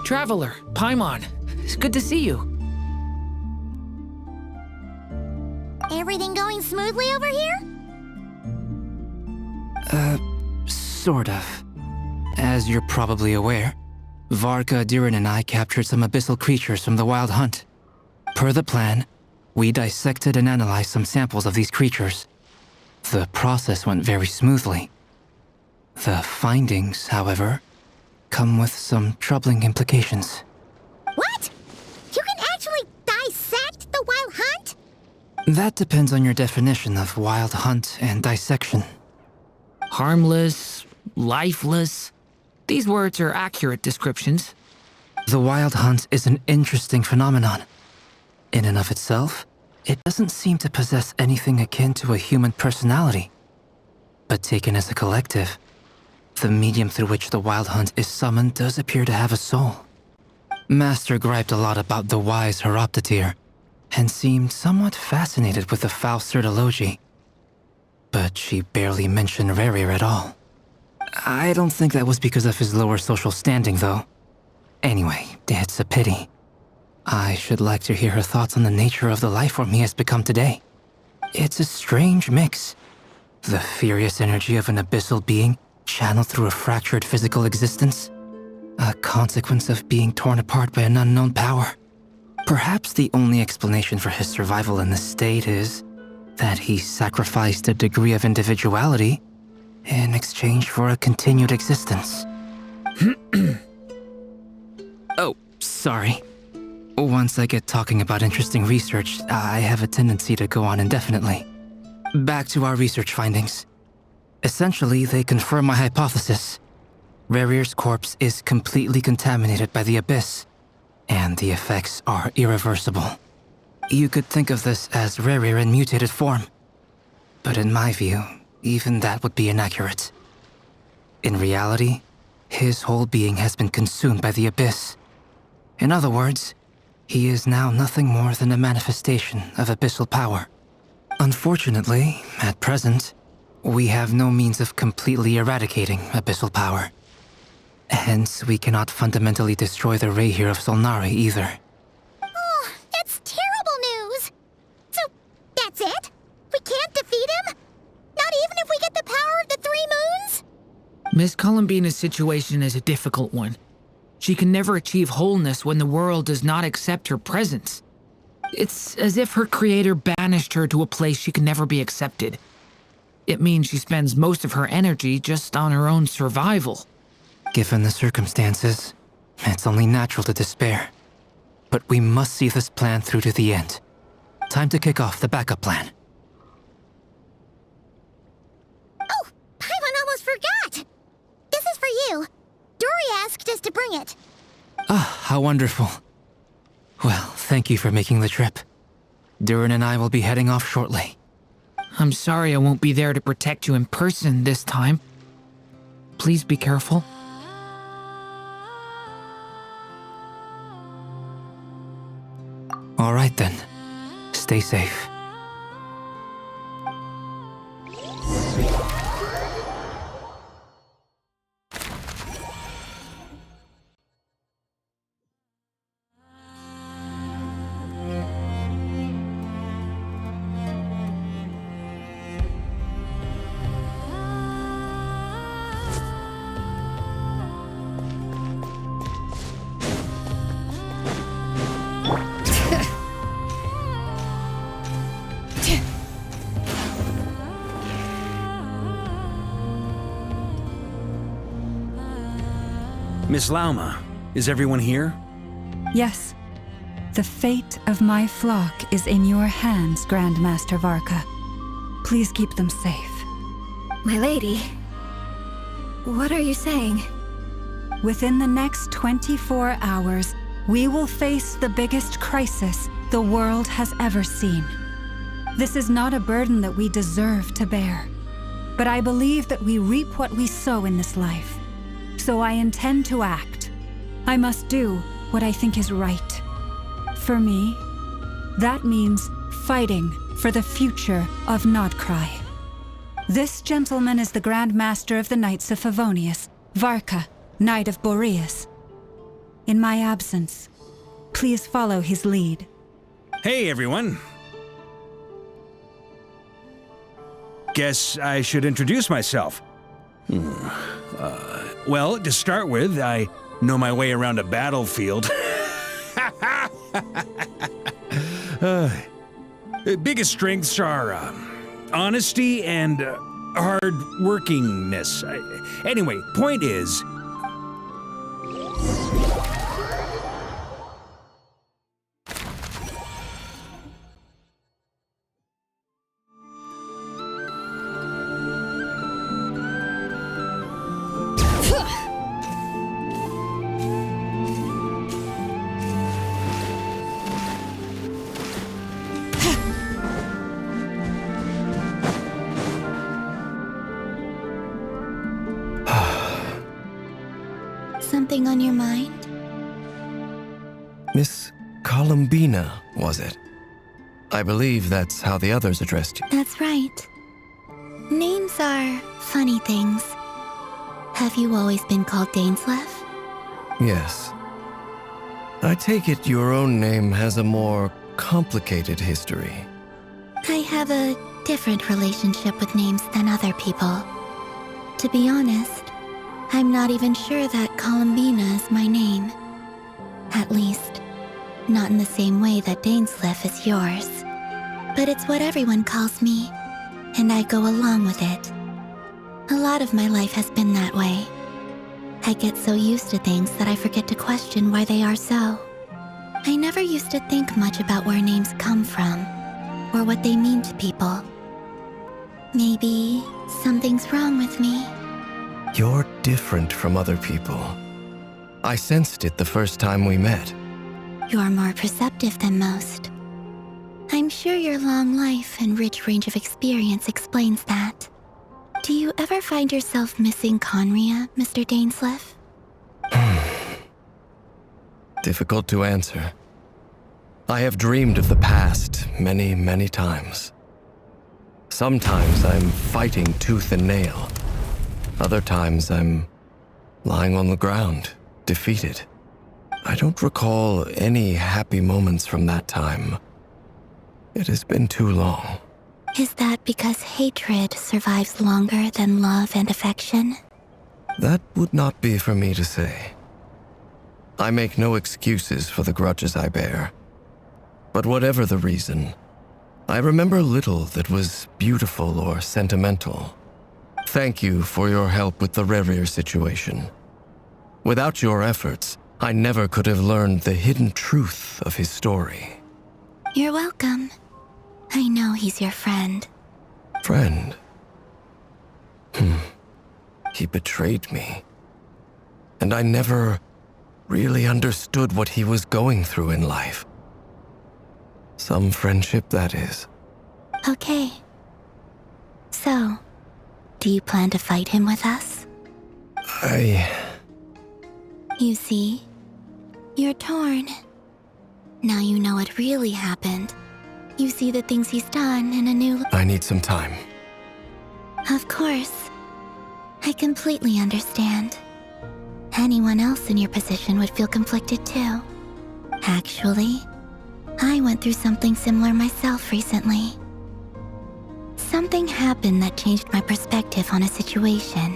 Traveler, Paimon, it's good to see you. Everything going smoothly over here? Sort of. As you're probably aware, Varka, Durin, and I captured some abyssal creatures from the Wild Hunt. Per the plan, we dissected and analyzed some samples of these creatures. The process went very smoothly. The findings, however, come with some troubling implications. What? You can actually dissect the Wild Hunt? That depends on your definition of Wild Hunt and dissection. Harmless, lifeless. These words are accurate descriptions. The Wild Hunt is an interesting phenomenon. In and of itself, it doesn't seem to possess anything akin to a human personality. But taken as a collective, the medium through which the Wild Hunt is summoned does appear to have a soul. Master griped a lot about the wise Horoptetyr, and seemed somewhat fascinated with the foul Certology. But she barely mentioned Reiio at all. I don't think that was because of his lower social standing, though. Anyway, it's a pity. I should like to hear her thoughts on the nature of the life form he has become today. It's a strange mix. The furious energy of an abyssal being channeled through a fractured physical existence. A consequence of being torn apart by an unknown power. Perhaps the only explanation for his survival in this state is that he sacrificed a degree of individuality in exchange for a continued existence. Oh, sorry. Once I get talking about interesting research, I have a tendency to go on indefinitely. Back to our research findings. Essentially, they confirm my hypothesis. Reir's corpse is completely contaminated by the Abyss, and the effects are irreversible. You could think of this as Reir in mutated form. But in my view, even that would be inaccurate. In reality, his whole being has been consumed by the Abyss. In other words, he is now nothing more than a manifestation of abyssal power. Unfortunately, at present, we have no means of completely eradicating abyssal power. Hence, we cannot fundamentally destroy the Reiio of Solnari either. Oh, that's terrible news! So, that's it? We can't defeat him? Not even if we get the power of the Three Moons? Miss Columbina's situation is a difficult one. She can never achieve wholeness when the world does not accept her presence. It's as if her creator banished her to a place she can never be accepted. It means she spends most of her energy just on her own survival. Given the circumstances, it's only natural to despair. But we must see this plan through to the end. Time to kick off the backup plan. Oh, Paimon almost forgot! This is for you. Dory asked us to bring it. Ah, how wonderful. Well, thank you for making the trip. Durin and I will be heading off shortly. I'm sorry I won't be there to protect you in person this time. Please be careful. All right then. Stay safe. Miss Lauma, is everyone here? Yes. The fate of my flock is in your hands, Grand Master Varka. Please keep them safe. My lady, what are you saying? Within the next 24 hours, we will face the biggest crisis the world has ever seen. This is not a burden that we deserve to bear, but I believe that we reap what we sow in this life. So I intend to act. I must do what I think is right. For me, that means fighting for the future of Nod Krai. This gentleman is the Grand Master of the Knights of Favonius, Varka, Knight of Boreas. in my absence. Please follow his lead. Hey, everyone. Guess I should introduce myself. Well, to start with, I know my way around a battlefield. Biggest strengths are honesty and hard-workingness. Anyway, point is... Something on your mind? Miss Columbina, was it? I believe that's how the others addressed you. That's right. Names are funny things. Have you always been called Dainsleif? Yes. I take it your own name has a more complicated history. I have a different relationship with names than other people. To be honest, I'm not even sure that Columbina is my name. At least, not in the same way that Dainsleif is yours. But it's what everyone calls me, and I go along with it. A lot of my life has been that way. I get so used to things that I forget to question why they are so. I never used to think much about where names come from, or what they mean to people. Maybe something's wrong with me. You're different from other people. I sensed it the first time we met. You're more perceptive than most. I'm sure your long life and rich range of experience explains that. Do you ever find yourself missing Conria, Mr. Dainsleif? Difficult to answer. I have dreamed of the past many, many times. Sometimes I'm fighting tooth and nail. Other times I'm lying on the ground, defeated. I don't recall any happy moments from that time. It has been too long. Is that because hatred survives longer than love and affection? That would not be for me to say. I make no excuses for the grudges I bear. But whatever the reason, I remember little that was beautiful or sentimental. Thank you for your help with the Reiio situation. Without your efforts, I never could have learned the hidden truth of his story. You're welcome. I know he's your friend. Friend? He betrayed me. And I never really understood what he was going through in life. Some friendship, that is. Okay. So, do you plan to fight him with us? You see, you're torn. Now you know what really happened. You see the things he's done in a new... I need some time. Of course. I completely understand. Anyone else in your position would feel conflicted too. Actually, I went through something similar myself recently. Something happened that changed my perspective on a situation.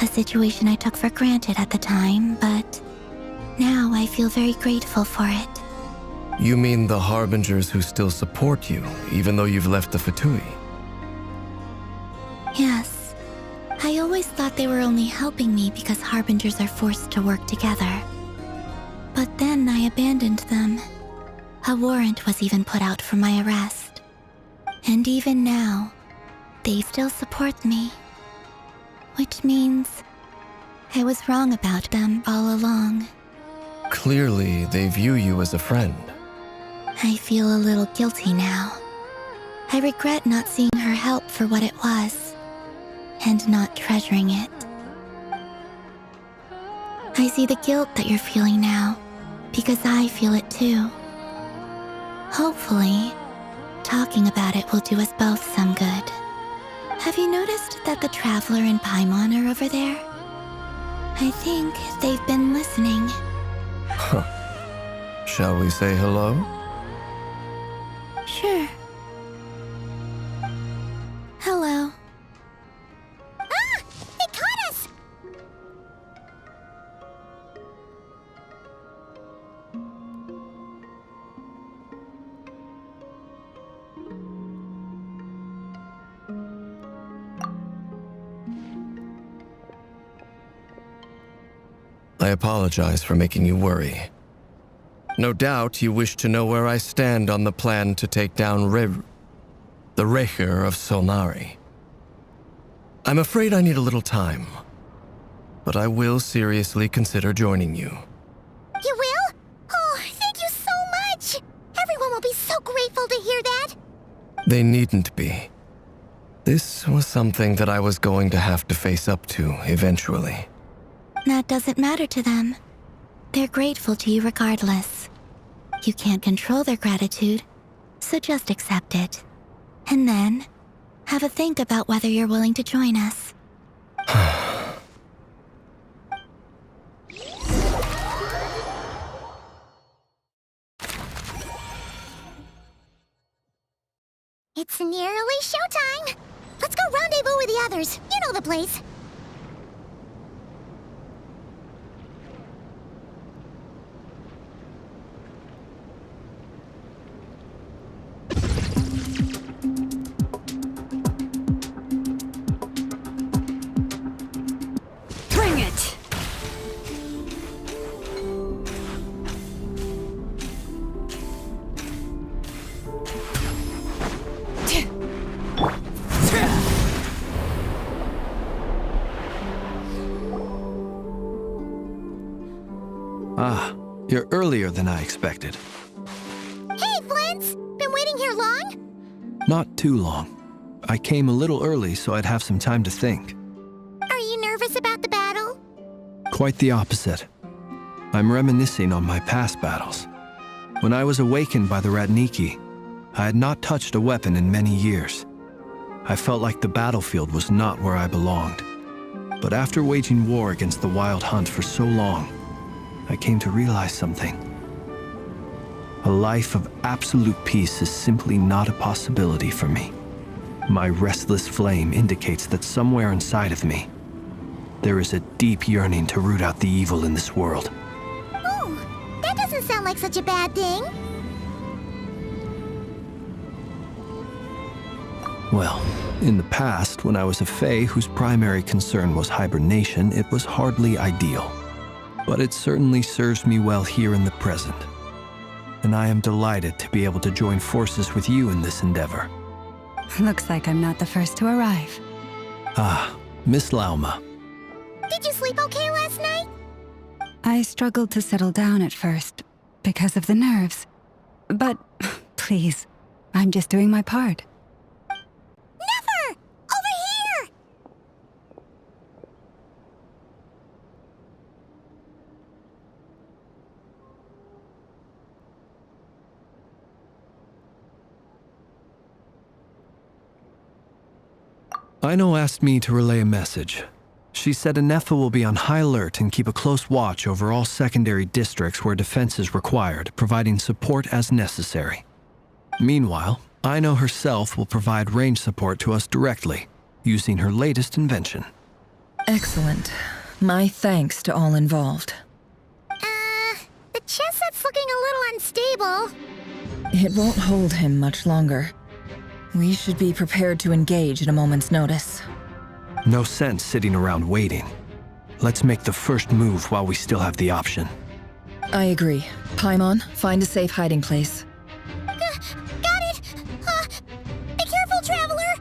A situation I took for granted at the time, but now I feel very grateful for it. You mean the Harbingers who still support you, even though you've left the Fatui? Yes. I always thought they were only helping me because Harbingers are forced to work together. But then I abandoned them. A warrant was even put out for my arrest. And even now, they still support me. Which means I was wrong about them all along. Clearly, they view you as a friend. I feel a little guilty now. I regret not seeing her help for what it was, and not treasuring it. I see the guilt that you're feeling now, because I feel it too. Hopefully, talking about it will do us both some good. Have you noticed that the Traveler and Paimon are over there? I think they've been listening. Shall we say hello? Sure. Hello. Ah! They caught us! I apologize for making you worry. No doubt you wish to know where I stand on the plan to take down the Reiio of Solnari. I'm afraid I need a little time, but I will seriously consider joining you. You will? Oh, thank you so much! Everyone will be so grateful to hear that! They needn't be. This was something that I was going to have to face up to eventually. That doesn't matter to them. They're grateful to you regardless. You can't control their gratitude, so just accept it. And then, have a think about whether you're willing to join us. It's nearly showtime! Let's go rendezvous with the others. You know the place. Bring it! Ah, you're earlier than I expected. Hey, Flint's! Been waiting here long? Not too long. I came a little early so I'd have some time to think. Are you nervous about the battle? Quite the opposite. I'm reminiscing on my past battles. When I was awakened by the Ratniki, I had not touched a weapon in many years. I felt like the battlefield was not where I belonged. But after waging war against the Wild Hunt for so long, I came to realize something. A life of absolute peace is simply not a possibility for me. My restless flame indicates that somewhere inside of me, there is a deep yearning to root out the evil in this world. Oh, that doesn't sound like such a bad thing. Well, in the past, when I was a Fae whose primary concern was hibernation, it was hardly ideal. But it certainly serves me well here in the present. And I am delighted to be able to join forces with you in this endeavor. Looks like I'm not the first to arrive. Ah, Miss Lauma. Did you sleep okay last night? I struggled to settle down at first because of the nerves. But please, I'm just doing my part. Never! Over here! Aino asked me to relay a message. She said Anefa will be on high alert and keep a close watch over all secondary districts where defense is required, providing support as necessary. Meanwhile, Aino herself will provide range support to us directly, using her latest invention. Excellent. My thanks to all involved. The chest set's looking a little unstable. It won't hold him much longer. We should be prepared to engage at a moment's notice. No sense sitting around waiting. Let's make the first move while we still have the option. I agree. Paimon, find a safe hiding place. Got it! Be careful, Traveler!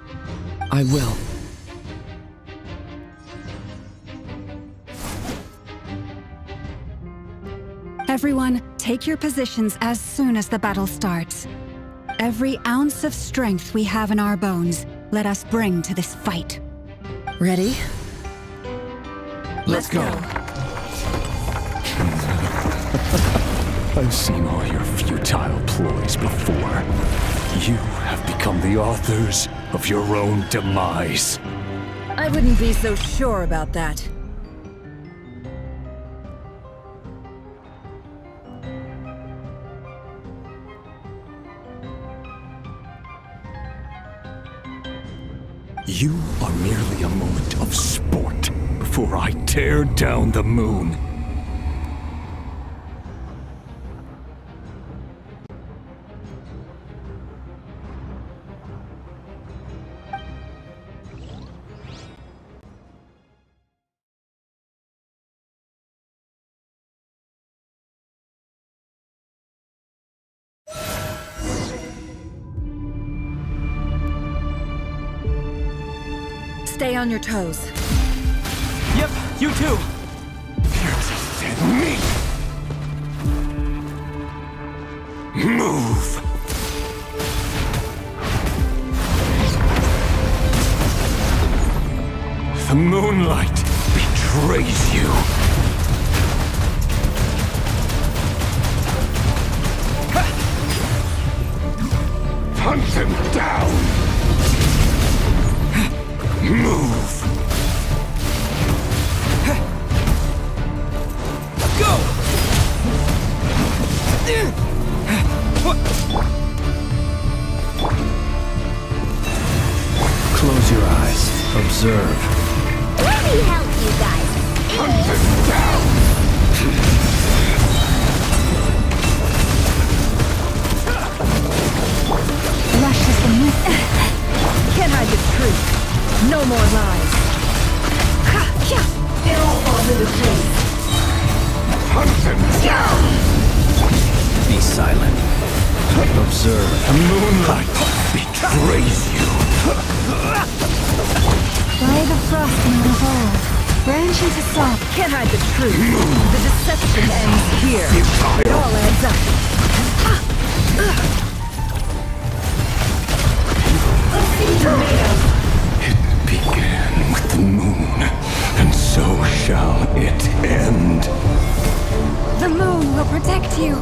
I will. Everyone, take your positions as soon as the battle starts. Every ounce of strength we have in our bones, let us bring to this fight. Ready? Let's go. I've seen all your futile ploys before. You have become the authors of your own demise. I wouldn't be so sure about that. You are merely a moment of sport before I tear down the moon. Stay on your toes. Yep, you too. Me. Move. The moonlight betrays you. Hunt them down. Move. Go! Close your eyes. Observe. Let me help you guys. Hunt them down. Lush is the myth. Can't hide the truth. No more lies. It all falls into place. Hunt them down. Be silent. Observe. The moonlight betrays you. By the frost moon of old, branch into salt. Can't hide the truth. The deception ends here. It all adds up. It began with the moon, and so shall it end. The moon will protect you.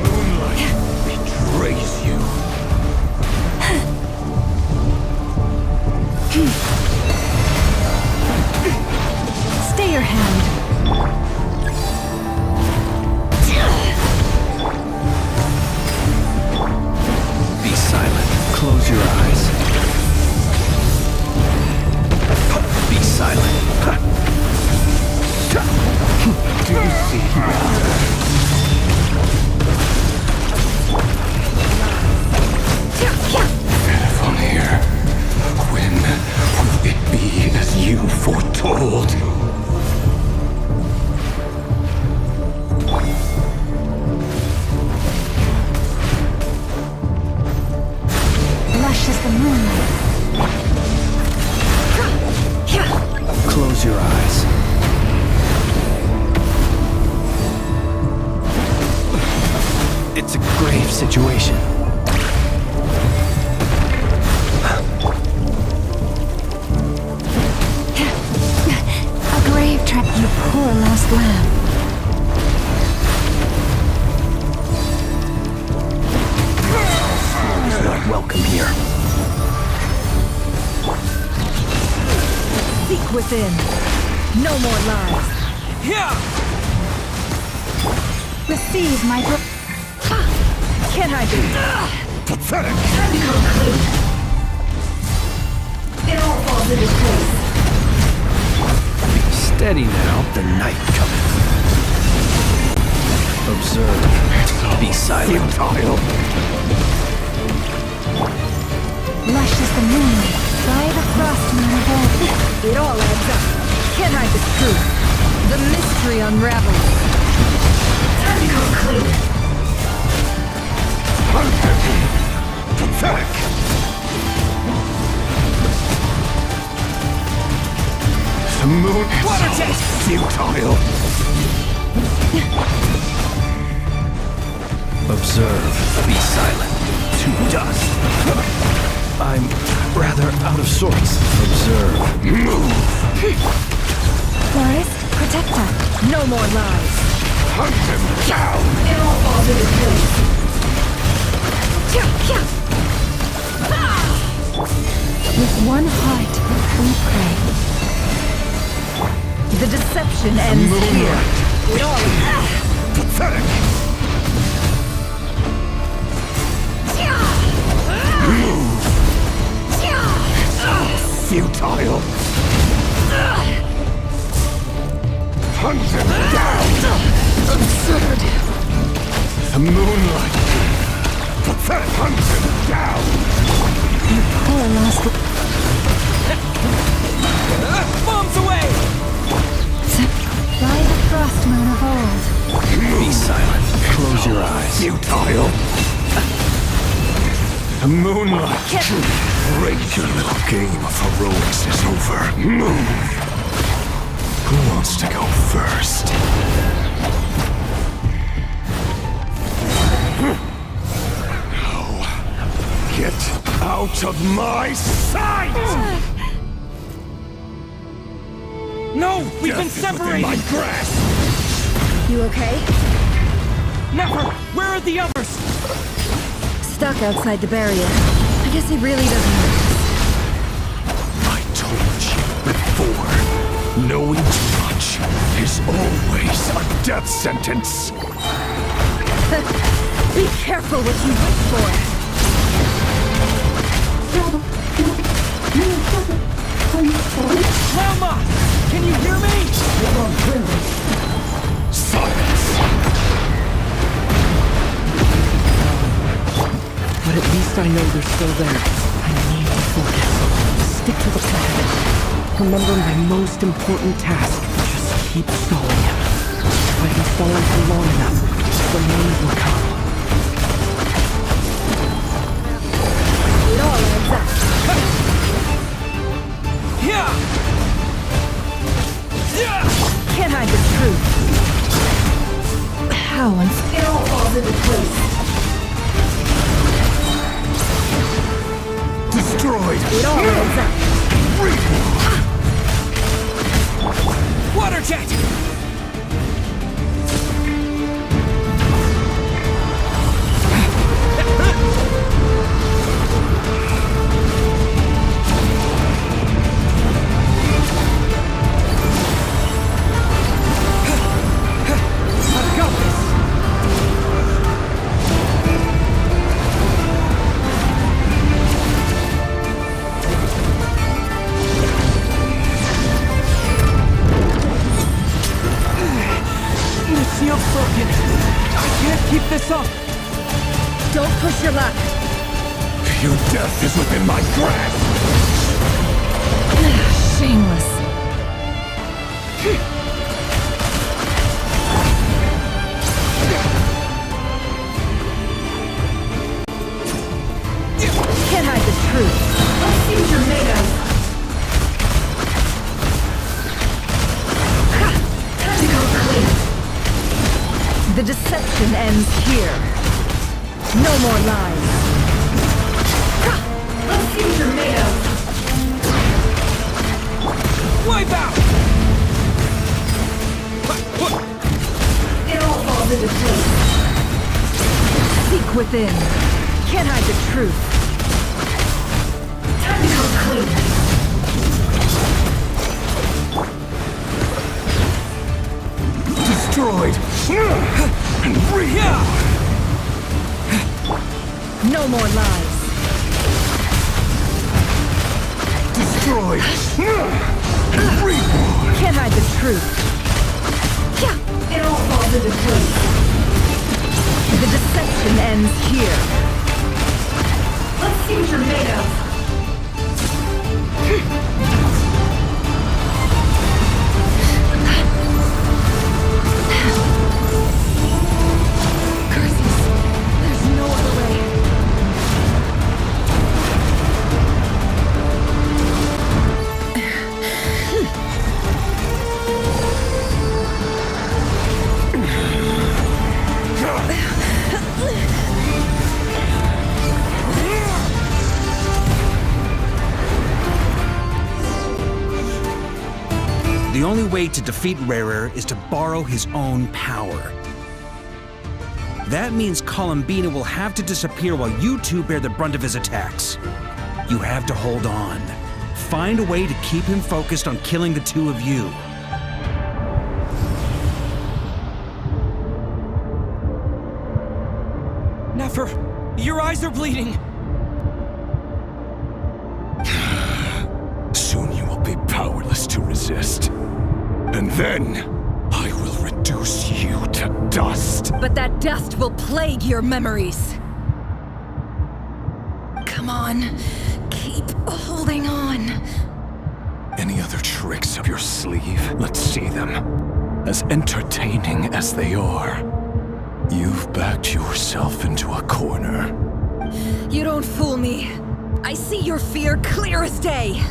Moonlight betrays you. Stay your hand. Be silent. Close your eyes. Be silent. Do you see From here, when will it be as you foretold? Lush is the moonlight. Close your eyes. It's a grave situation. A grave trap, you poor lost lamb. Is not welcome here. Seek within. No more lies. Receive my Can't hide the Pathetic! It all falls into place. Steady now, the night cometh. Observe. Be silent. Futile. Lush is the moonlight. By the frost moon of old. It all adds up. Can't hide the truth. The mystery unravels. Time to conclude. Pathetic! The moon is futile. Observe. Be silent. To dust. I'm rather out of sorts. Observe. Move. Forest, protector. No more lies. Hunt them down. It all falls into place. With one heart, we pray. The deception ends here. It all Pathetic. Move. futile. Hunt him down! Absurd. The moonlight! Hunt him down! Poor lost. Bombs away! By the frost moon of old. Be silent. Close your eyes. Futile! The moonlight! Great, your little game of heroics is over. Move! Who wants to go first? Now, get out of my sight! No! We've been Death is within separated! my grasp! You okay? Never! Where are the others? Stuck outside the barrier. I guess he really doesn't know. I told you before, knowing too much is always a death sentence. Be careful what you wish for. Lama! Can you hear me? Silence! But at least I know they're still there. I need to focus. Stick to the plan. Remember my most important task. Just keep stalling him. If I can stall him for long enough, the moment will come. It all adds up. Yeah! Can't hide the truth. How it all falls into place. Destroyed! It all adds up. Water jet! I've got this! The shield's broken. I can't keep this up. Don't push your luck. Your death is within my grasp! Shameless. Can't hide the truth. Let's see what you're made of. Time to go clean. The deception ends here. No more lies. Let's see what you're made of. Wipe out! It all falls into place. Seek within. Can't hide the truth. Time to come clean. Destroyed! And reborn! No more lies. Destroyed! And reborn! Can't hide the truth. It all falls into place. The deception ends here. Let's see what you're made of. Curses. There's no other way. The only way to defeat Reiio is to borrow his own power. That means Columbina will have to disappear while you two bear the brunt of his attacks. You have to hold on. Find a way to keep him focused on killing the two of you. Nefer, your eyes are bleeding. resist. And then, I will reduce you to dust. But that dust will plague your memories. Come on, keep holding on. Any other tricks up your sleeve? Let's see them. As entertaining as they are, you've backed yourself into a corner. You don't fool me. I see your fear clear as day.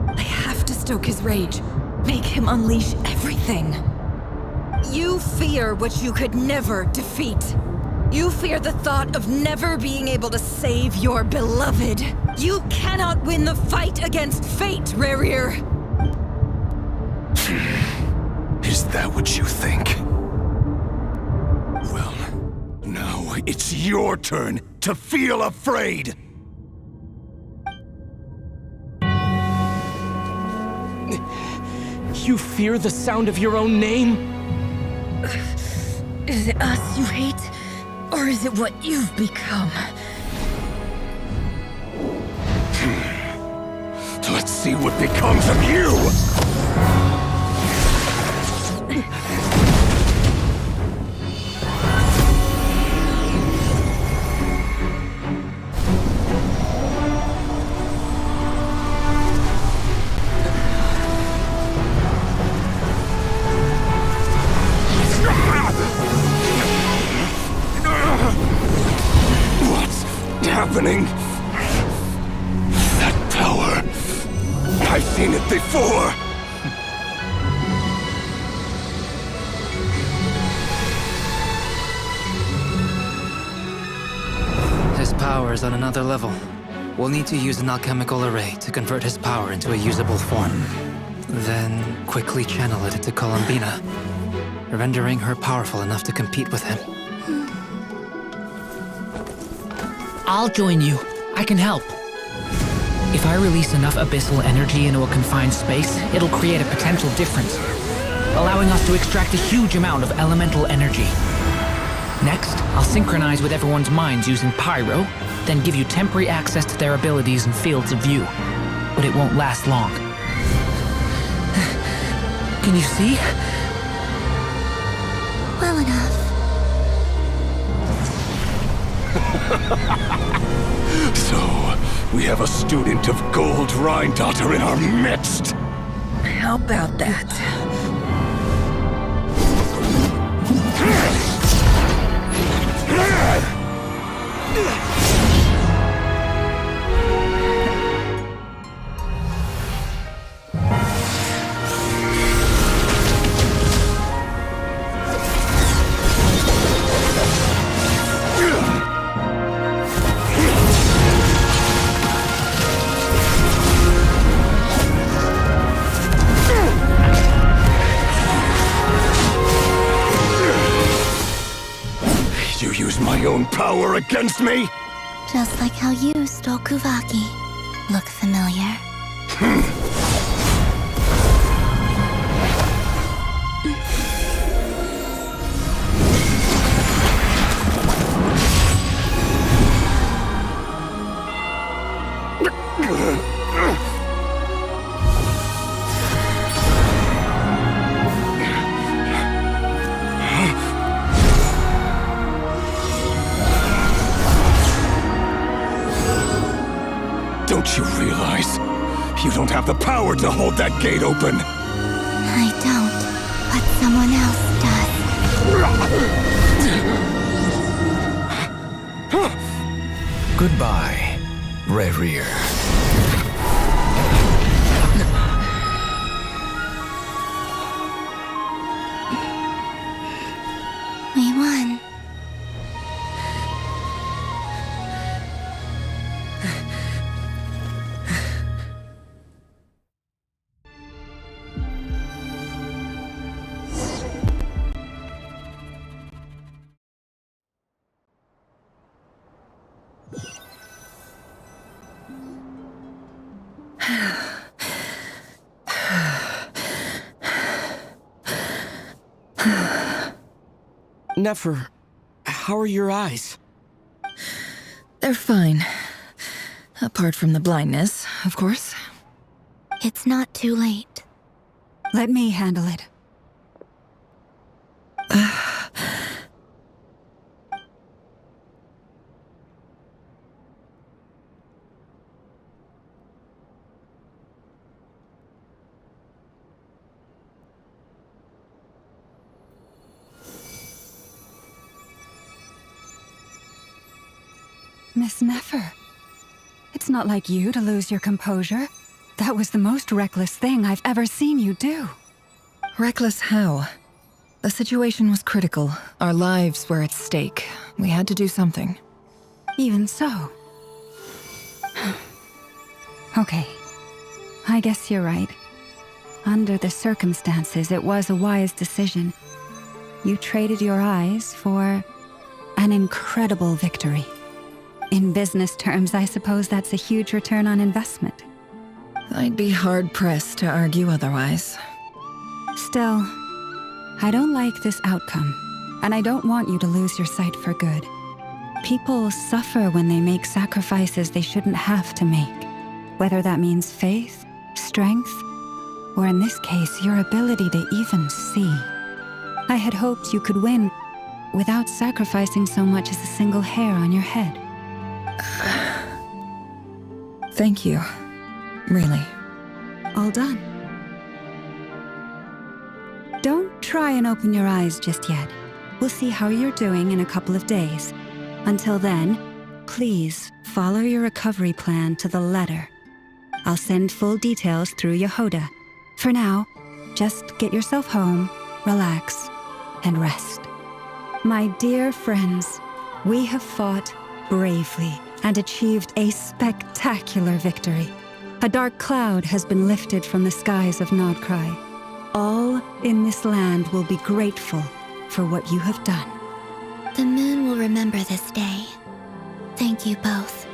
I have to stoke his rage. Make him unleash everything. You fear what you could never defeat. You fear the thought of never being able to save your beloved. You cannot win the fight against fate, Reiio. Is that what you think? Well, now it's your turn to feel afraid! You fear the sound of your own name? Is it us you hate? Or is it what you've become? Let's see what becomes of you! What's happening? That power. I've seen it before! His power is on another level. We'll need to use an alchemical array to convert his power into a usable form. Then quickly channel it into Columbina, rendering her powerful enough to compete with him. I'll join you. I can help. If I release enough abyssal energy into a confined space, it'll create a potential difference, allowing us to extract a huge amount of elemental energy. Next, I'll synchronize with everyone's minds using Pyro, then give you temporary access to their abilities and fields of view. But it won't last long. Can you see? Well enough. So, we have a student of Gold Rheindotter in our midst! How about that? You use my own power against me? Just like how you stole Kuvaki. Look familiar? Don't you realize? You don't have the power to hold that gate open! I don't, but someone else does. Goodbye, Reiio. We won. Nefer, how are your eyes? They're fine. Apart from the blindness, of course. It's not too late. Let me handle it. Miss Nefer, it's not like you to lose your composure. That was the most reckless thing I've ever seen you do. Reckless how? The situation was critical. Our lives were at stake. We had to do something. Even so. Okay. I guess you're right. Under the circumstances, it was a wise decision. You traded your eyes for an incredible victory. In business terms, I suppose that's a huge return on investment. I'd be hard-pressed to argue otherwise. Still, I don't like this outcome, and I don't want you to lose your sight for good. People suffer when they make sacrifices they shouldn't have to make, whether that means faith, strength, or in this case, your ability to even see. I had hoped you could win without sacrificing so much as a single hair on your head. Thank you. Really. All done. Don't try and open your eyes just yet. We'll see how you're doing in a couple of days. Until then, please follow your recovery plan to the letter. I'll send full details through Yehoda. For now, just get yourself home, relax, and rest. My dear friends, we have fought bravely and achieved a spectacular victory. A dark cloud has been lifted from the skies of Nod Krai. All in this land will be grateful for what you have done. The moon will remember this day. Thank you both.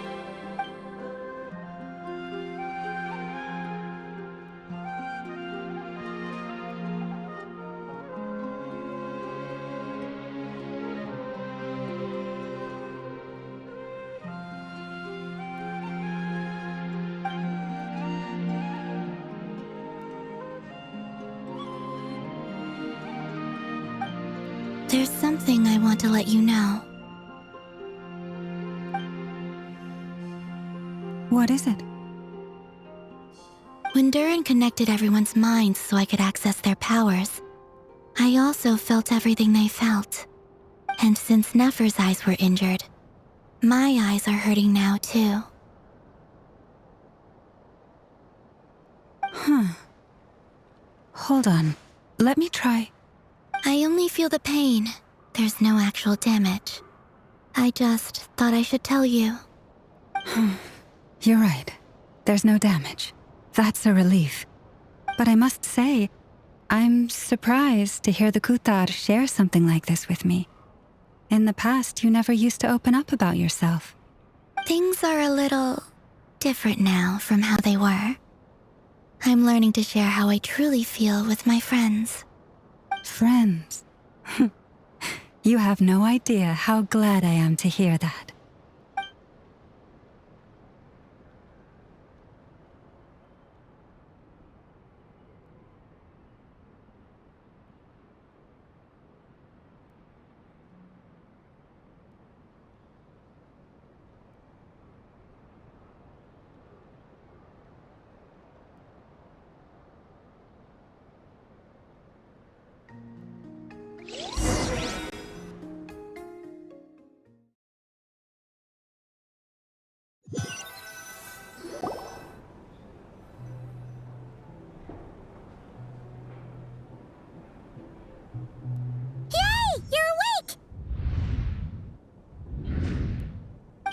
There's something I want to let you know. What is it? When Durin connected everyone's minds so I could access their powers, I also felt everything they felt. And since Nefer's eyes were injured, my eyes are hurting now too. Huh. Hold on. Let me try. I only feel the pain. There's no actual damage. I just thought I should tell you. You're right. There's no damage. That's a relief. But I must say, I'm surprised to hear the Kutar share something like this with me. In the past, you never used to open up about yourself. Things are a little different now from how they were. I'm learning to share how I truly feel with my friends. Friends? You have no idea how glad I am to hear that.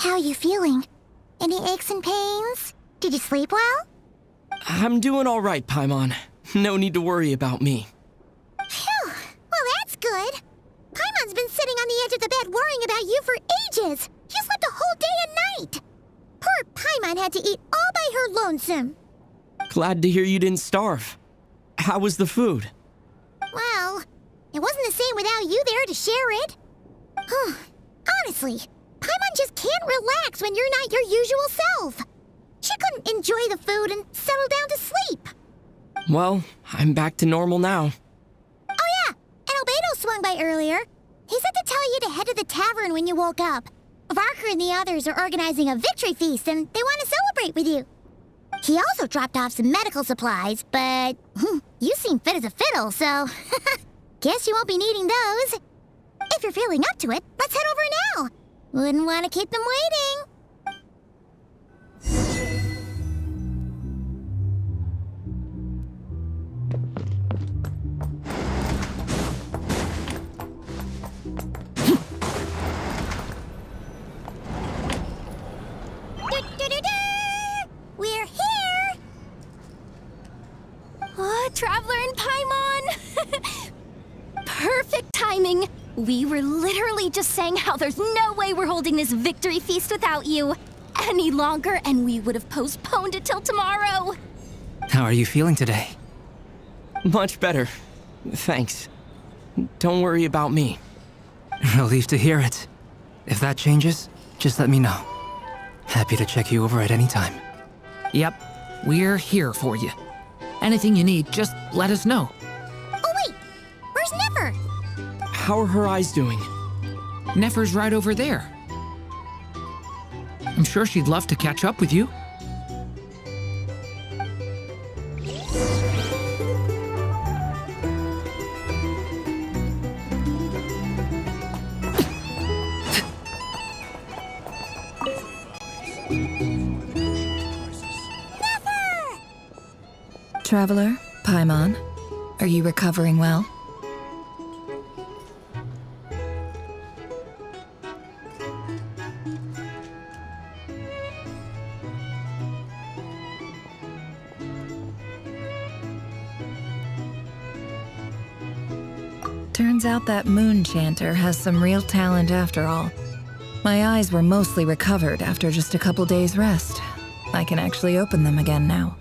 How are you feeling? Any aches and pains? Did you sleep well? I'm doing all right, Paimon. No need to worry about me. Phew. Well, that's good. Paimon's been sitting on the edge of the bed worrying about you for ages. You slept a whole day and night. Poor Paimon had to eat all by her lonesome. Glad to hear you didn't starve. How was the food? Well, it wasn't the same without you there to share it. Honestly, Paimon just can't relax when you're not your usual self. She couldn't enjoy the food and settle down to sleep. Well, I'm back to normal now. Oh yeah, and Albedo swung by earlier. He said to tell you to head to the tavern when you woke up. Varker and the others are organizing a victory feast and they want to celebrate with you. He also dropped off some medical supplies, but you seem fit as a fiddle, so guess you won't be needing those. If you're feeling up to it, let's head over now. Wouldn't want to keep them waiting. We're here! Oh, Traveler and Paimon! Perfect timing! We were literally just saying how there's no way we're holding this victory feast without you any longer, and we would have postponed it till tomorrow. How are you feeling today? Much better. Thanks. Don't worry about me. Relieved to hear it. If that changes, just let me know. Happy to check you over at any time. Yep, we're here for you. Anything you need, just let us know. Oh wait, where's Nefer? How are her eyes doing? Nefer's right over there. I'm sure she'd love to catch up with you. Traveler, Paimon, are you recovering well? Turns out that moon chanter has some real talent after all. My eyes were mostly recovered after just a couple days' rest. I can actually open them again now.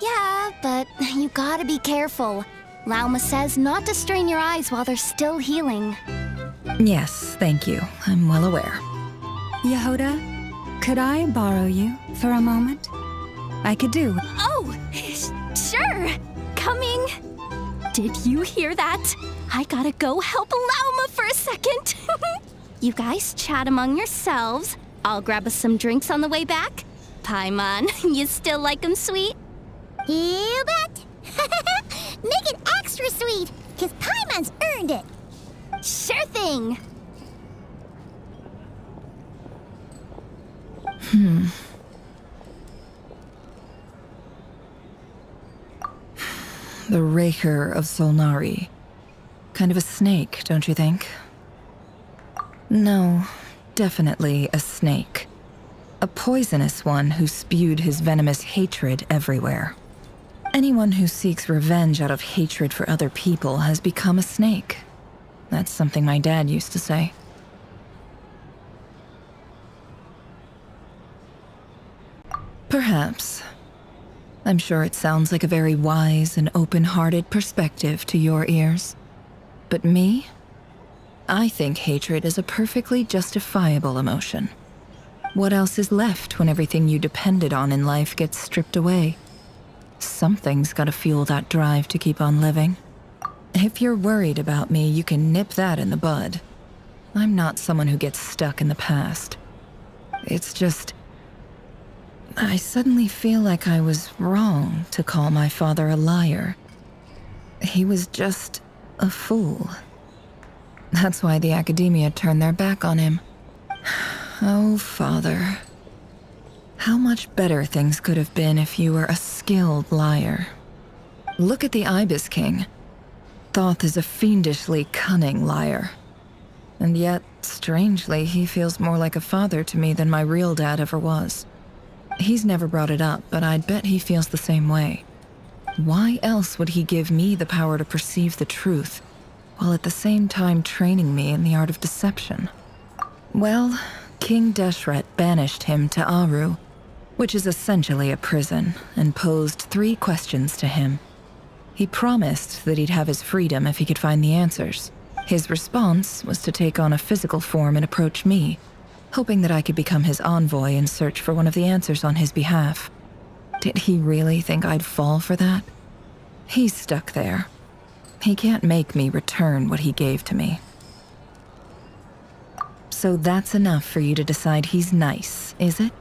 Yeah, but you gotta be careful. Lauma says not to strain your eyes while they're still healing. Yes, thank you. I'm well aware. Yehoda, could I borrow you for a moment? I could do. Oh, sure. Coming. Did you hear that? I gotta go help Lauma for a second. You guys chat among yourselves. I'll grab us some drinks on the way back. Paimon, you still like 'em sweet? You bet! Make it extra sweet, because Paimon's earned it! Sure thing! The Raker of Solnari. Kind of a snake, don't you think? No, definitely a snake. A poisonous one who spewed his venomous hatred everywhere. Anyone who seeks revenge out of hatred for other people has become a snake. That's something my dad used to say. Perhaps. I'm sure it sounds like a very wise and open-hearted perspective to your ears. But me? I think hatred is a perfectly justifiable emotion. What else is left when everything you depended on in life gets stripped away? Something's gotta fuel that drive to keep on living. If you're worried about me, you can nip that in the bud. I'm not someone who gets stuck in the past. It's just... I suddenly feel like I was wrong to call my father a liar. He was just a fool. That's why the academia turned their back on him. Oh, Father. How much better things could have been if you were a skilled liar. Look at the Ibis King. Thoth is a fiendishly cunning liar. And yet, strangely, he feels more like a father to me than my real dad ever was. He's never brought it up, but I'd bet he feels the same way. Why else would he give me the power to perceive the truth, while at the same time training me in the art of deception? Well, King Deshret banished him to Aru, which is essentially a prison, and posed 3 questions to him. He promised that he'd have his freedom if he could find the answers. His response was to take on a physical form and approach me, hoping that I could become his envoy and search for one of the answers on his behalf. Did he really think I'd fall for that? He's stuck there. He can't make me return what he gave to me. So that's enough for you to decide he's nice, is it?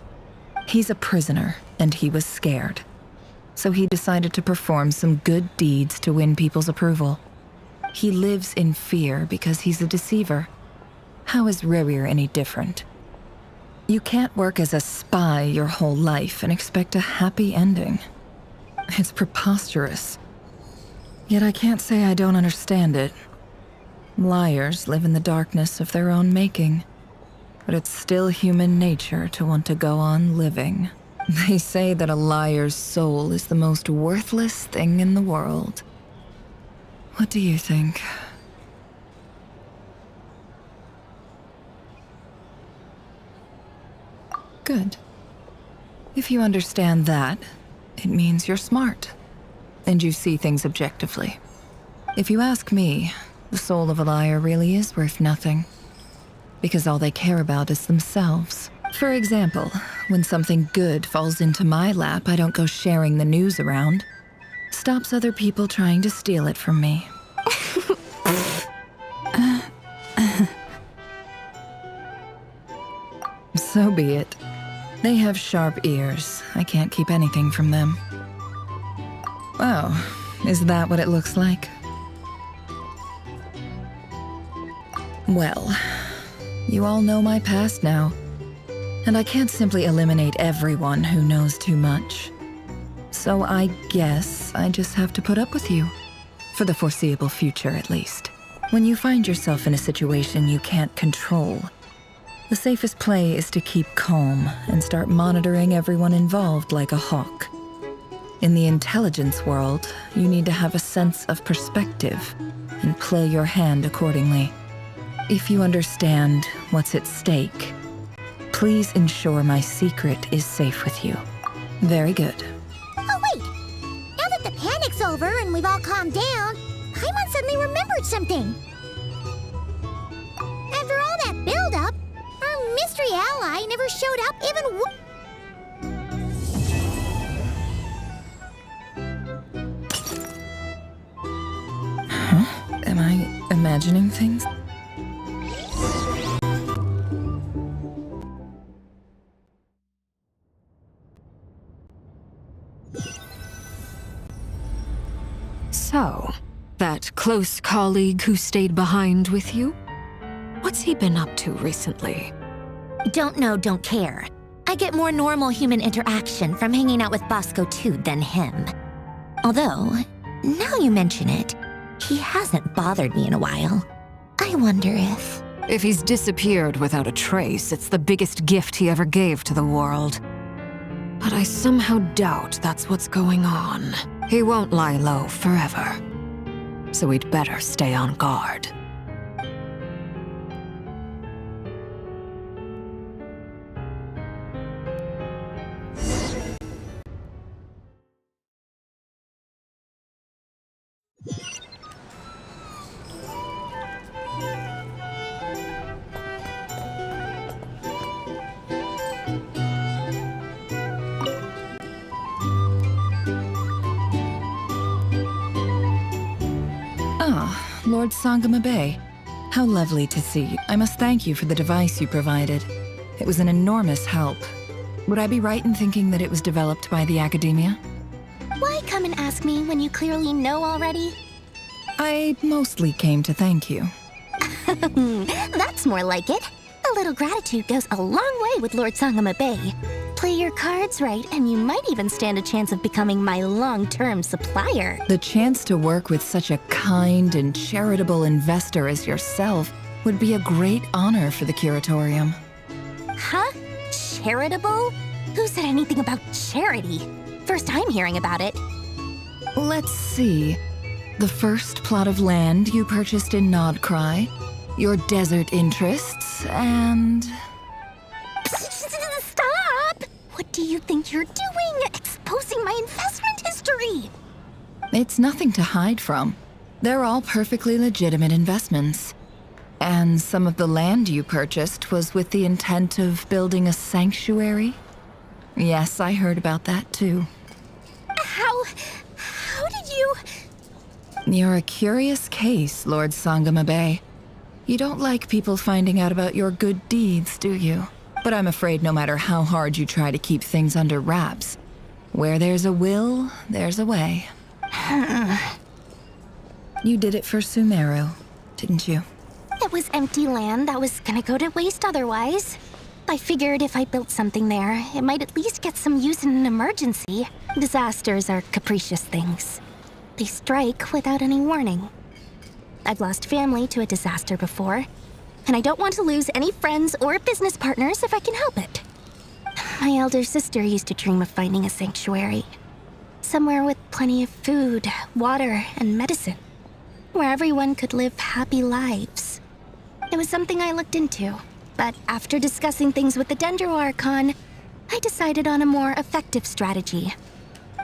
He's a prisoner, and he was scared. So he decided to perform some good deeds to win people's approval. He lives in fear because he's a deceiver. How is Reiio any different? You can't work as a spy your whole life and expect a happy ending. It's preposterous. Yet I can't say I don't understand it. Liars live in the darkness of their own making. But it's still human nature to want to go on living. They say that a liar's soul is the most worthless thing in the world. What do you think? Good. If you understand that, it means you're smart. And you see things objectively. If you ask me, the soul of a liar really is worth nothing. Because all they care about is themselves. For example, when something good falls into my lap, I don't go sharing the news around. Stops other people trying to steal it from me. So be it. They have sharp ears. I can't keep anything from them. Wow, is that what it looks like? Well, you all know my past now, and I can't simply eliminate everyone who knows too much. So I guess I just have to put up with you. For the foreseeable future, at least. When you find yourself in a situation you can't control, the safest play is to keep calm and start monitoring everyone involved like a hawk. In the intelligence world, you need to have a sense of perspective and play your hand accordingly. If you understand what's at stake, please ensure my secret is safe with you. Very good. Oh, wait! Now that the panic's over and we've all calmed down, Paimon suddenly remembered something. After all that build-up, our mystery ally never showed up even Am I imagining things? So, that close colleague who stayed behind with you? What's he been up to recently? Don't know, don't care. I get more normal human interaction from hanging out with Bosco 2 than him. Although, now you mention it, he hasn't bothered me in a while. I wonder if... If he's disappeared without a trace, it's the biggest gift he ever gave to the world. But I somehow doubt that's what's going on. He won't lie low forever. So we'd better stay on guard. Lord Sangama Bay. How lovely to see you. I must thank you for the device you provided. It was an enormous help. Would I be right in thinking that it was developed by the Academia? Why come and ask me when you clearly know already? I mostly came to thank you. That's more like it. A little gratitude goes a long way with Lord Sangama Bay. Play your cards right, and you might even stand a chance of becoming my long-term supplier. The chance to work with such a kind and charitable investor as yourself would be a great honor for the Curatorium. Huh? Charitable? Who said anything about charity? First I'm hearing about it. Let's see. The first plot of land you purchased in Nod Krai, your desert interests, and... Stop! What do you think you're doing? Exposing my investment history! It's nothing to hide from. They're all perfectly legitimate investments. And some of the land you purchased was with the intent of building a sanctuary? Yes, I heard about that too. How did you... You're a curious case, Lord Sangamabe. You don't like people finding out about your good deeds, do you? But I'm afraid no matter how hard you try to keep things under wraps, where there's a will, there's a way. You did it for Sumeru, didn't you? It was empty land that was gonna go to waste otherwise. I figured if I built something there, it might at least get some use in an emergency. Disasters are capricious things. They strike without any warning. I've lost family to a disaster before, and I don't want to lose any friends or business partners if I can help it. My elder sister used to dream of finding a sanctuary. Somewhere with plenty of food, water, and medicine. Where everyone could live happy lives. It was something I looked into, but after discussing things with the Dendro Archon, I decided on a more effective strategy.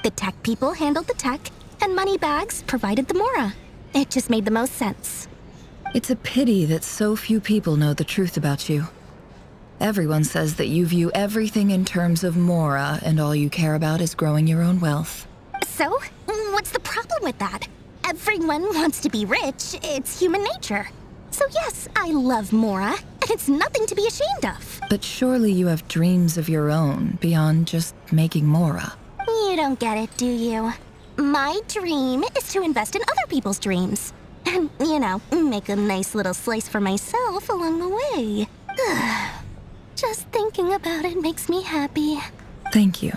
The tech people handled the tech, and Moneybags provided the Mora. It just made the most sense. It's a pity that so few people know the truth about you. Everyone says that you view everything in terms of Mora, and all you care about is growing your own wealth. So, what's the problem with that? Everyone wants to be rich. It's human nature. So yes, I love Mora, and it's nothing to be ashamed of. But surely you have dreams of your own beyond just making Mora. You don't get it, do you? My dream is to invest in other people's dreams. And, make a nice little slice for myself along the way. Just thinking about it makes me happy. Thank you.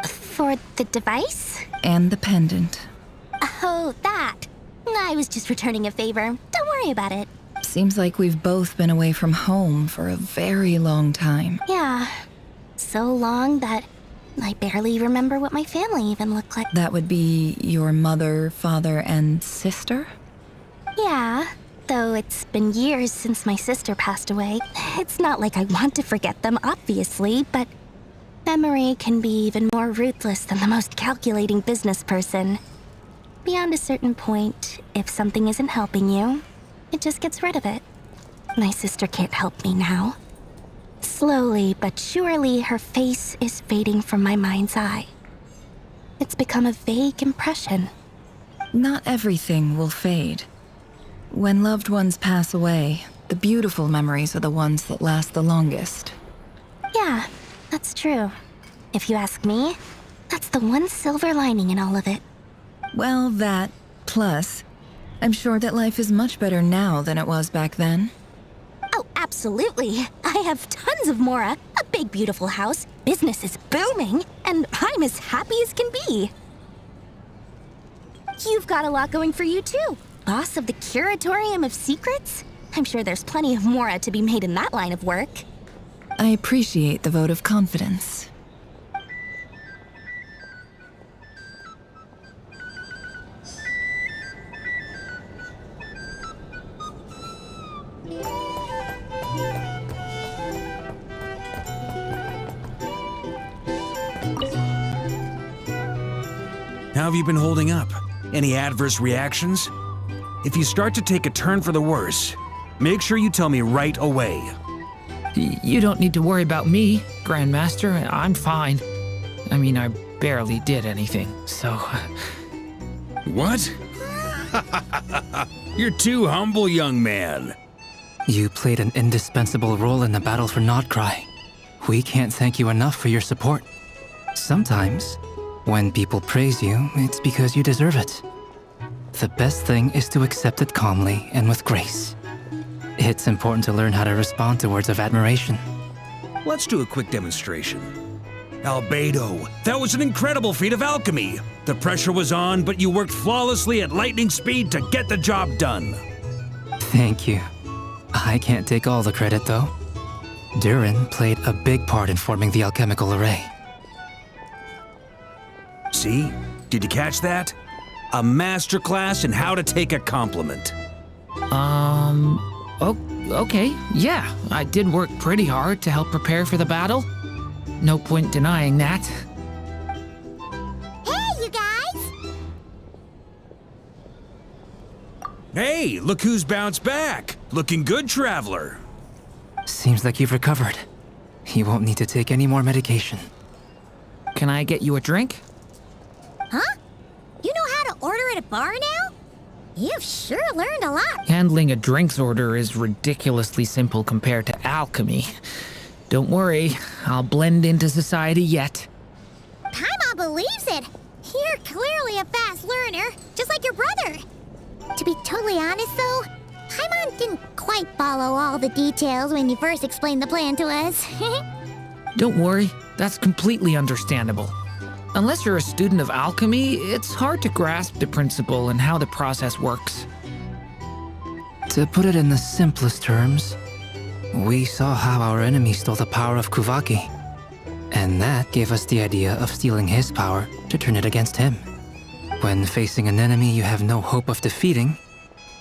For the device? And the pendant. Oh, that. I was just returning a favor. Don't worry about it. Seems like we've both been away from home for a very long time. Yeah. So long that I barely remember what my family even looked like. That would be your mother, father, and sister? Yeah. Though it's been years since my sister passed away. It's not like I want to forget them, obviously, but memory can be even more ruthless than the most calculating business person. Beyond a certain point, if something isn't helping you, it just gets rid of it. My sister can't help me now. Slowly but surely, her face is fading from my mind's eye. It's become a vague impression. Not everything will fade. When loved ones pass away, the beautiful memories are the ones that last the longest. Yeah, that's true. If you ask me, that's the one silver lining in all of it. Well, that, plus, I'm sure that life is much better now than it was back then. Oh, absolutely. I have tons of Mora, a big beautiful house, business is booming, and I'm as happy as can be. You've got a lot going for you too. Boss of the Curatorium of Secrets? I'm sure there's plenty of Mora to be made in that line of work. I appreciate the vote of confidence. How have you been holding up? Any adverse reactions? If you start to take a turn for the worse, make sure you tell me right away. You don't need to worry about me, Grandmaster. I'm fine. I mean, I barely did anything, so... What? You're too humble, young man. You played an indispensable role in the battle for Nod Krai. We can't thank you enough for your support. Sometimes, when people praise you, it's because you deserve it. The best thing is to accept it calmly and with grace. It's important to learn how to respond to words of admiration. Let's do a quick demonstration. Albedo, that was an incredible feat of alchemy. The pressure was on, but you worked flawlessly at lightning speed to get the job done. Thank you. I can't take all the credit, though. Durin played a big part in forming the alchemical array. See? Did you catch that? A masterclass in how to take a compliment. Okay, yeah. I did work pretty hard to help prepare for the battle. No point denying that. Hey, you guys! Hey, look who's bounced back. Looking good, Traveler. Seems like you've recovered. You won't need to take any more medication. Can I get you a drink? Huh? You know how to order at a bar now? You've sure learned a lot. Handling a drinks order is ridiculously simple compared to alchemy. Don't worry, I'll blend into society yet. Paimon believes it. You're clearly a fast learner, just like your brother. To be totally honest, though, Paimon didn't quite follow all the details when you first explained the plan to us. Don't worry, that's completely understandable. Unless you're a student of alchemy, it's hard to grasp the principle and how the process works. To put it in the simplest terms, we saw how our enemy stole the power of Kuvaki. And that gave us the idea of stealing his power to turn it against him. When facing an enemy you have no hope of defeating,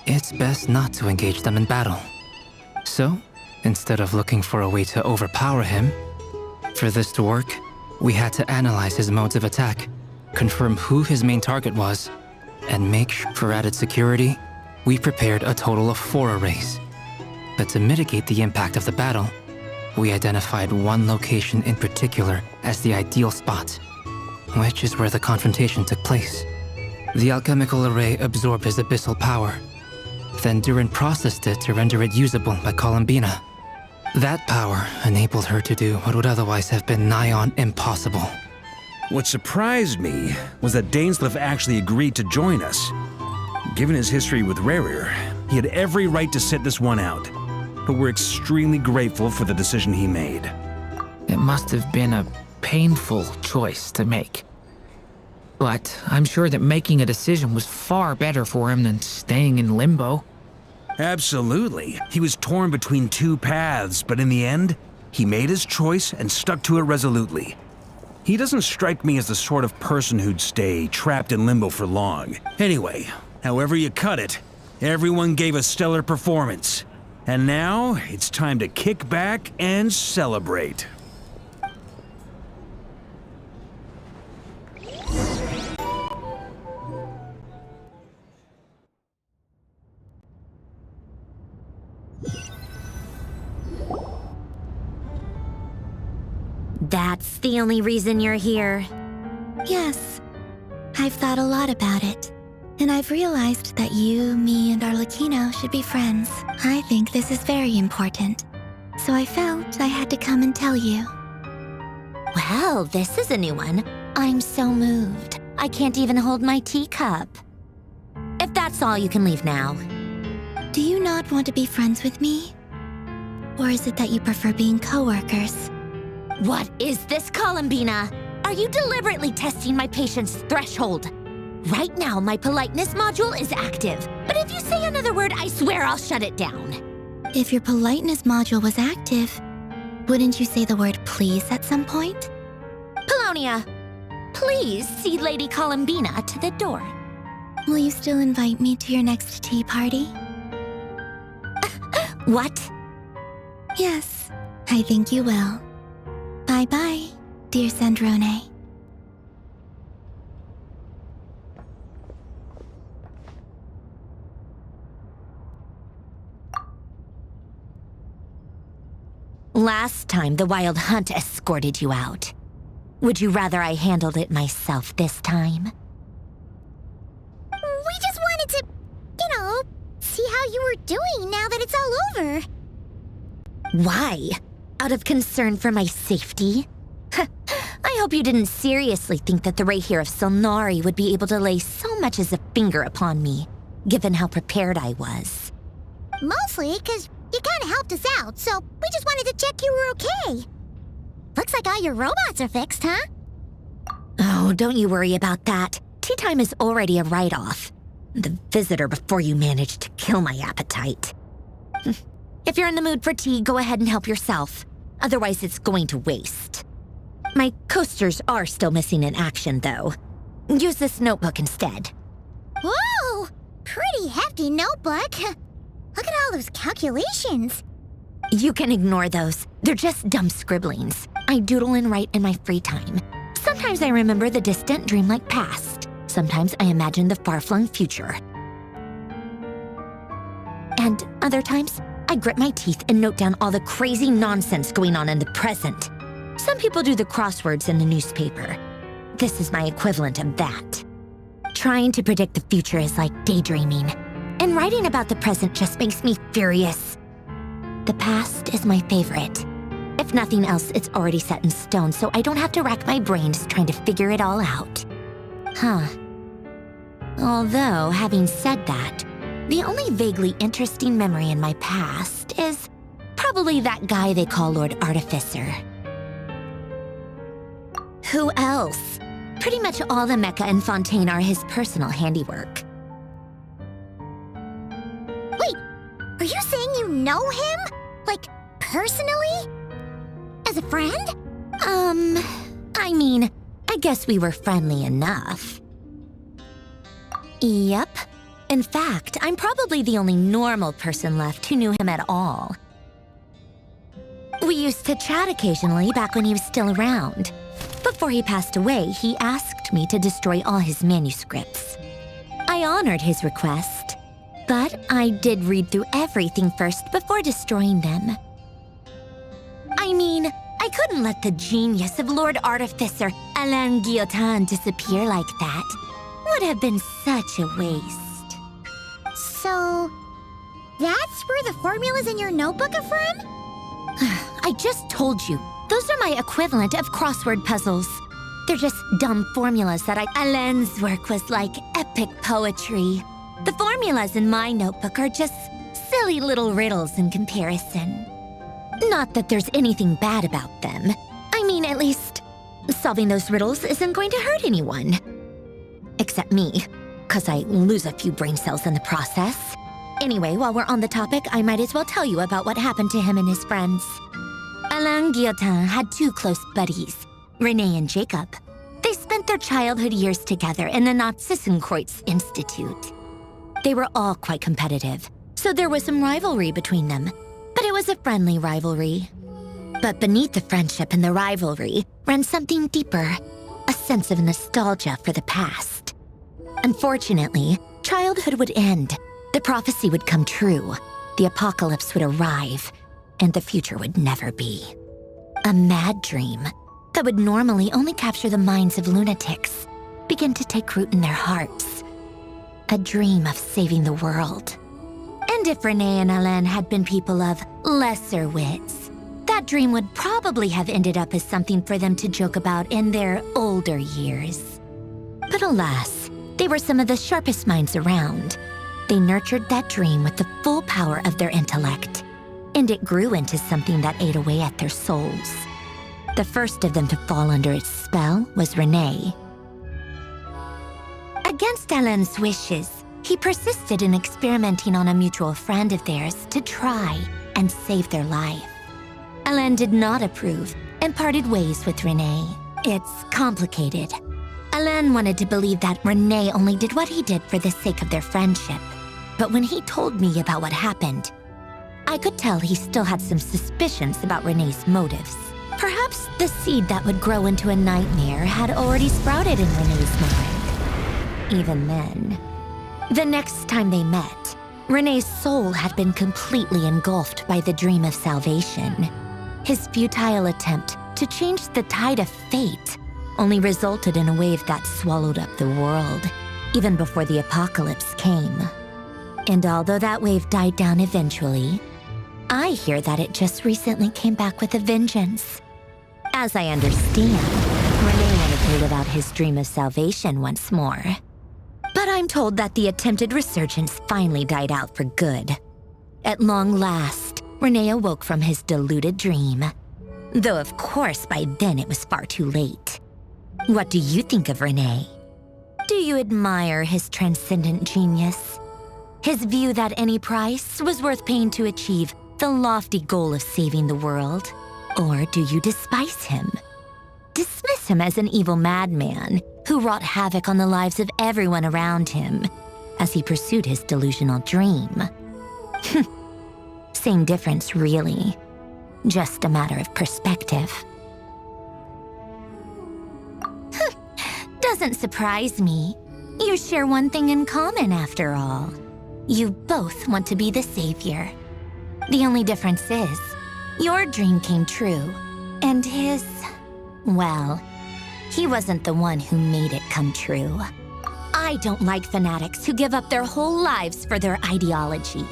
it's best not to engage them in battle. So, instead of looking for a way to overpower him, for this to work, we had to analyze his modes of attack, confirm who his main target was, and make sure for added security, we prepared a total of 4 arrays. But to mitigate the impact of the battle, we identified one location in particular as the ideal spot, which is where the confrontation took place. The alchemical array absorbed his abyssal power, then Durin processed it to render it usable by Columbina. That power enabled her to do what would otherwise have been nigh on impossible. What surprised me was that Dainsleif actually agreed to join us. Given his history with Reiio, he had every right to sit this one out, but we're extremely grateful for the decision he made. It must have been a painful choice to make. But I'm sure that making a decision was far better for him than staying in limbo. Absolutely. He was torn between 2 paths, but in the end, he made his choice and stuck to it resolutely. He doesn't strike me as the sort of person who'd stay trapped in limbo for long. Anyway, however you cut it, everyone gave a stellar performance. And now, it's time to kick back and celebrate. That's the only reason you're here? Yes. I've thought a lot about it. And I've realized that you, me, and Arlecchino should be friends. I think this is very important. So I felt I had to come and tell you. Well, this is a new one. I'm so moved. I can't even hold my teacup. If that's all, you can leave now. Do you not want to be friends with me? Or is it that you prefer being co-workers? What is this, Columbina? Are you deliberately testing my patience threshold? Right now, my politeness module is active, but if you say another word, I swear I'll shut it down. If your politeness module was active, wouldn't you say the word please at some point? Polonia, please see Lady Columbina to the door. Will you still invite me to your next tea party? What? Yes, I think you will. Bye-bye, dear Sandrone. Last time, the Wild Hunt escorted you out. Would you rather I handled it myself this time? We just wanted to, see how you were doing now that it's all over. Why? Out of concern for my safety? I hope you didn't seriously think that the Reiio of Solnari would be able to lay so much as a finger upon me, given how prepared I was. Mostly because you kind of helped us out, so we just wanted to check you were okay. Looks like all your robots are fixed, huh? Oh, don't you worry about that. Tea time is already a write-off. The visitor before you managed to kill my appetite. If you're in the mood for tea, go ahead and help yourself. Otherwise, it's going to waste. My coasters are still missing in action, though. Use this notebook instead. Whoa! Pretty hefty notebook. Look at all those calculations. You can ignore those. They're just dumb scribblings. I doodle and write in my free time. Sometimes I remember the distant, dreamlike past. Sometimes I imagine the far-flung future. And other times, I grit my teeth and note down all the crazy nonsense going on in the present. Some people do the crosswords in the newspaper. This is my equivalent of that. Trying to predict the future is like daydreaming. and writing about the present just makes me furious. The past is my favorite. If nothing else, it's already set in stone, so I don't have to rack my brains trying to figure it all out. Huh. Although, having said that, the only vaguely interesting memory in my past is probably that guy they call Lord Artificer. Who else? Pretty much all the mecha in Fontaine are his personal handiwork. Wait, are you saying you know him? Like, personally? As a friend? I mean, I guess we were friendly enough. Yep. In fact, I'm probably the only normal person left who knew him at all. We used to chat occasionally back when he was still around. Before he passed away, he asked me to destroy all his manuscripts. I honored his request, but I did read through everything first before destroying them. I mean, I couldn't let the genius of Lord Artificer Alain Guillotin disappear like that. Would have been such a waste. So, that's where the formulas in your notebook are from? I just told you, those are my equivalent of crossword puzzles. They're just dumb formulas that Alain's work was like epic poetry. The formulas in my notebook are just silly little riddles in comparison. Not that there's anything bad about them. I mean, at least, solving those riddles isn't going to hurt anyone. Except me, 'cause I lose a few brain cells in the process. Anyway, while we're on the topic, I might as well tell you about what happened to him and his friends. Alain Guillotin had two close buddies, René and Jacob. They spent their childhood years together in the Narzissenkreuz Institute. They were all quite competitive, so there was some rivalry between them, but it was a friendly rivalry. But beneath the friendship and the rivalry ran something deeper, a sense of nostalgia for the past. Unfortunately, childhood would end, the prophecy would come true, the apocalypse would arrive, and the future would never be. A mad dream that would normally only capture the minds of lunatics began to take root in their hearts. A dream of saving the world. And if René and Alain had been people of lesser wits, that dream would probably have ended up as something for them to joke about in their older years. But alas, they were some of the sharpest minds around. They nurtured that dream with the full power of their intellect, and it grew into something that ate away at their souls. The first of them to fall under its spell was René. Against Alain's wishes, he persisted in experimenting on a mutual friend of theirs to try and save their life. Alain did not approve and parted ways with René. It's complicated. Alain wanted to believe that René only did what he did for the sake of their friendship. But when he told me about what happened, I could tell he still had some suspicions about René's motives. Perhaps the seed that would grow into a nightmare had already sprouted in René's mind. Even then. The next time they met, René's soul had been completely engulfed by the dream of salvation. His futile attempt to change the tide of fate only resulted in a wave that swallowed up the world, even before the apocalypse came. And although that wave died down eventually, I hear that it just recently came back with a vengeance. As I understand, René wanted to live out his dream of salvation once more. But I'm told that the attempted resurgence finally died out for good. At long last, René awoke from his deluded dream. Though of course by then it was far too late. What do you think of René? Do you admire his transcendent genius? His view that any price was worth paying to achieve the lofty goal of saving the world? Or do you despise him? Dismiss him as an evil madman who wrought havoc on the lives of everyone around him as he pursued his delusional dream? Same difference, really. Just a matter of perspective. Doesn't surprise me. You share one thing in common, after all. You both want to be the savior. The only difference is, your dream came true, and his, well, he wasn't the one who made it come true. I don't like fanatics who give up their whole lives for their ideology.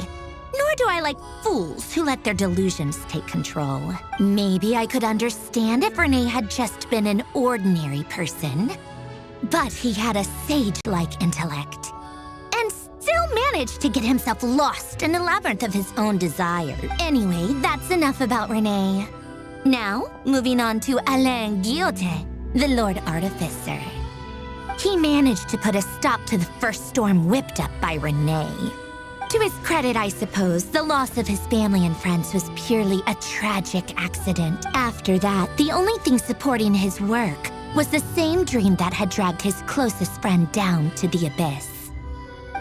Nor do I like fools who let their delusions take control. Maybe I could understand if Renee had just been an ordinary person. But he had a sage-like intellect, and still managed to get himself lost in the labyrinth of his own desire. Anyway, that's enough about Renee. Now, moving on to Alain Guillotin, the Lord Artificer. He managed to put a stop to the first storm whipped up by Renee. To his credit, I suppose, the loss of his family and friends was purely a tragic accident. After that, the only thing supporting his work was the same dream that had dragged his closest friend down to the abyss.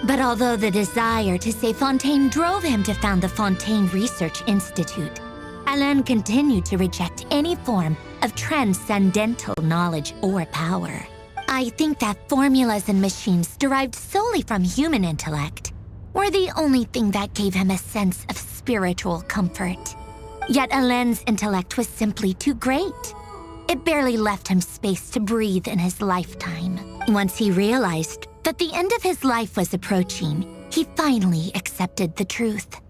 But although the desire to save Fontaine drove him to found the Fontaine Research Institute, Alain continued to reject any form of transcendental knowledge or power. I think that formulas and machines derived solely from human intellect were the only thing that gave him a sense of spiritual comfort. Yet Alain's intellect was simply too great. It barely left him space to breathe in his lifetime. Once he realized that the end of his life was approaching, he finally accepted the truth.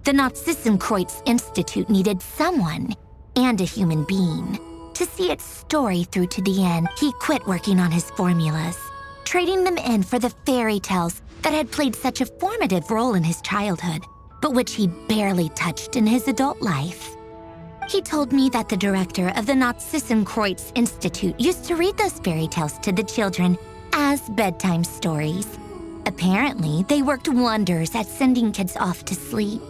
The Nazissenkreuz Institute needed someone, and a human being, to see its story through to the end. He quit working on his formulas, trading them in for the fairy tales that had played such a formative role in his childhood, but which he barely touched in his adult life. He told me that the director of the Nazissenkreuz Institute used to read those fairy tales to the children as bedtime stories. Apparently, they worked wonders at sending kids off to sleep.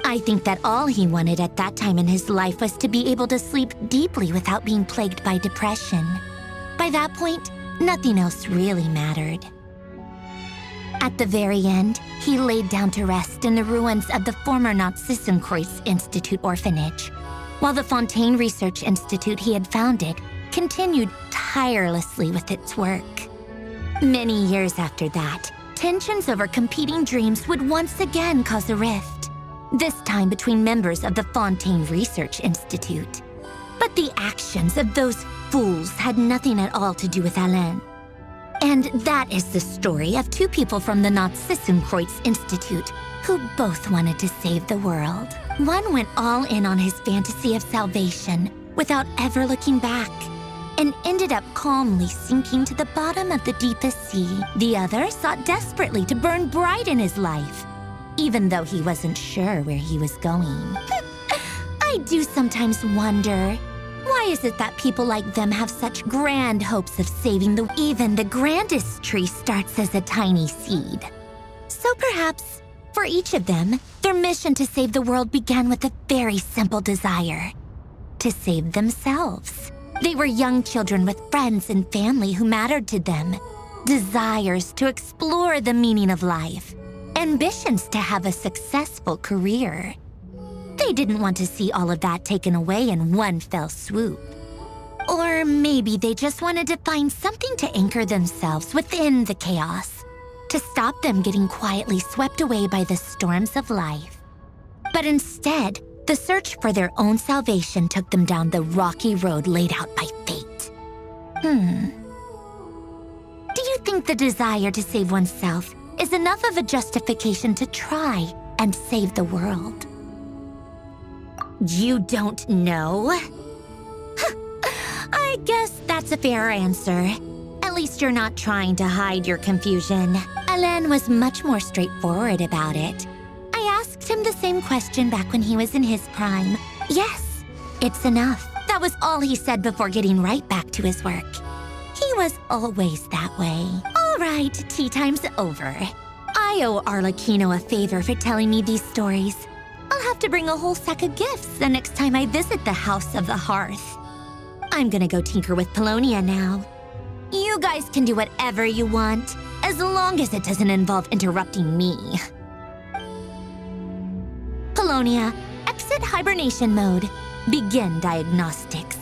I think that all he wanted at that time in his life was to be able to sleep deeply without being plagued by depression. By that point, nothing else really mattered. At the very end, he laid down to rest in the ruins of the former Nazissenkreuz Institute orphanage, while the Fontaine Research Institute he had founded continued tirelessly with its work. Many years after that, tensions over competing dreams would once again cause a rift, this time between members of the Fontaine Research Institute. But the actions of those fools had nothing at all to do with Alain. And that is the story of two people from the Nazissenkreuz Institute who both wanted to save the world. One went all in on his fantasy of salvation without ever looking back, and ended up calmly sinking to the bottom of the deepest sea. The other sought desperately to burn bright in his life, even though he wasn't sure where he was going. I do sometimes wonder, why is it that people like them have such grand hopes of saving the... Even the grandest tree starts as a tiny seed. So perhaps, for each of them, their mission to save the world began with a very simple desire: to save themselves. They were young children with friends and family who mattered to them, desires to explore the meaning of life, ambitions to have a successful career. They didn't want to see all of that taken away in one fell swoop. Or maybe they just wanted to find something to anchor themselves within the chaos, to stop them getting quietly swept away by the storms of life. But instead, the search for their own salvation took them down the rocky road laid out by fate. Do you think the desire to save oneself is enough of a justification to try and save the world? You don't know? I guess that's a fair answer. At least you're not trying to hide your confusion. Alain was much more straightforward about it. I asked him the same question back when he was in his prime. Yes, it's enough. That was all he said before getting right back to his work. He was always that way. All right, tea time's over. I owe Arlecchino a favor for telling me these stories. I'll have to bring a whole sack of gifts the next time I visit the House of the Hearth. I'm gonna go tinker with Polonia now. You guys can do whatever you want, as long as it doesn't involve interrupting me. Polonia, exit hibernation mode. Begin diagnostics.